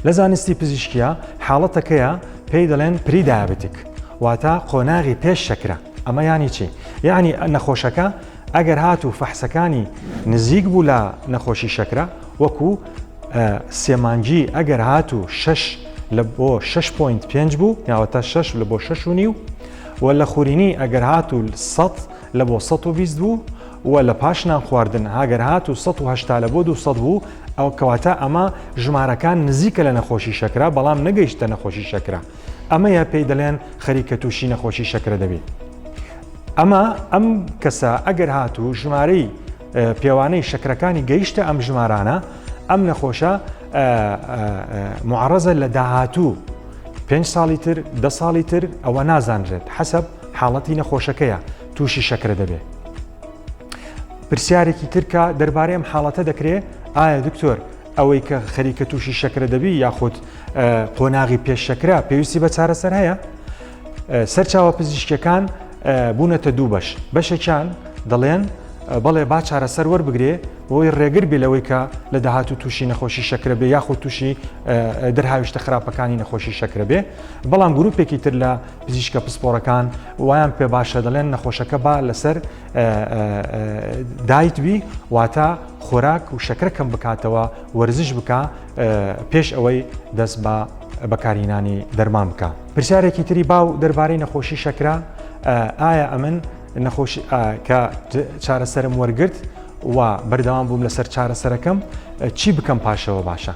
لە زانستی پزیشکیە حاڵەتەکەیە پێی دەڵێن پری دایابێتیک واتە قۆناغی پێش شەکرە. ئەمە یانی چی؟ یعنی نەخۆشەکە ئەگەر هات و فەحسەکانی نزیک بوو لە نەخۆشی شەکرە وەکو سێمانجی ئەگەر هات و 6 لە بۆ 6.5 بوو یاوەتە 6 لە بۆ 6.5 و لە خورینی ئەگەر هات و 100 لە بۆ 120 بوو و لە پاشنان خواردن هاگەر هات و 180 لە بۆ 200 بوو ئەو کەواتە ئەمە ژمارەکان نزیکە لە نەخۆشی شەکرە بەڵام نەگەیشتە نەخۆشی شەکرە. ئەمەیە پێی دەڵێن خەریکە تووشی نەخۆشی شەکرە دەبێت. ئەم کەسە ئەگەر هات و ژمارەی پێوانەی شەکرەکانی گەیشتە ئەم ژمارانە ئەم نەخۆشە معڕەزە لە داهاتوو 5 ساڵی تر 10 ساڵی تر ئەوە نازانرێت حەسەب حاڵەتی نەخۆشەکەیە تووشی شەکرە دەبێت. پرسیارێکی ترکە دەربارەی ئەم حاڵەتە دەکرێت ئایا دکتۆر ئەوەی کە خەریکە تووشی شەکرە دەبی یاخود قۆناغی پێش شەکرە پێویستی بە چارەسەر هەیە؟ سەرچاوە پزیشکەکان بوونەتە دوو بەشێکیان دەڵێن بەڵێ با چارەسەر وەربگرێ بۆی ڕێگر بێ لەوەی کە لە داهاتوو تووشی نەخۆشی شەکرە بێ یاخود تووشی دەرهاویشتە خراپەکانی نەخۆشی شەکرە بێ. بەڵام گروپێکی تر لە پزیشکە پسپۆڕەکان وایان پێ باشە دەڵێن نەخۆشەکە با لەسەر دایت بی واتە خۆراک و شەکرە کەم بکاتەوە وەرزش بکە پێش ئەوەی دەست بە بەکارهێنانی دەرمان بکە. پرسیارێکی تری باو دەربارەی نەخۆشی شەکرە ئایا ئەمن نەخۆشی کە چارەسەرم وەرگرت و بەردەوام بووم لەسەر چارەسەرەکەم چی بکەم پاشەوە باشە؟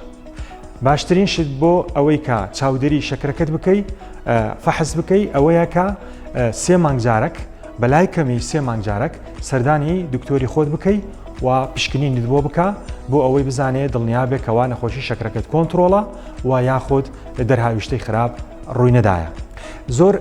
باشترین شت بۆ ئەوەی کە چاودێری شەکرەکەت بکەی فەحس بکەی ئەوەیە کە 3 مانگجارێک بەلای کەمی 3 مانگجارێک سەردانی دکتۆری خۆت بکەی و پشکنینت بۆ بکە بۆ ئەوەی بزانێت دڵنیا بێکەوە نەخۆشی شەکرەکەت کۆنتترۆڵە و یاخود دەرهاویشتەی خراپ ڕووی نەدایە. زۆر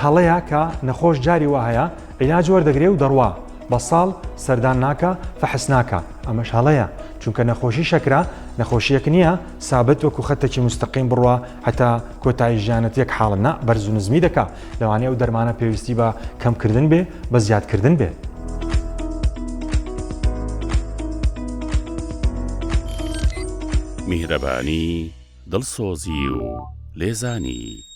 هەڵەیە کە نەخۆش جاری وا هەیە عیلاج وەردەگرێ و دەڕوا بە ساڵ سەردان ناکە فەحس ناکە ئەمەش هەڵەیە چونکە نەخۆشی شەکرە نەخۆشیەک نییە سابت وەکو خەتێکی مستەقیم بڕوە هەتا کۆتایی ژیانەت یەک حاڵە نا بەرز و نزمی دەکا لەوانەیە ئەو دەرمانە پێویستی بە کەمکردن بێ بە زیادکردن بێ. میهرەبانی دڵسۆزی و لێزانی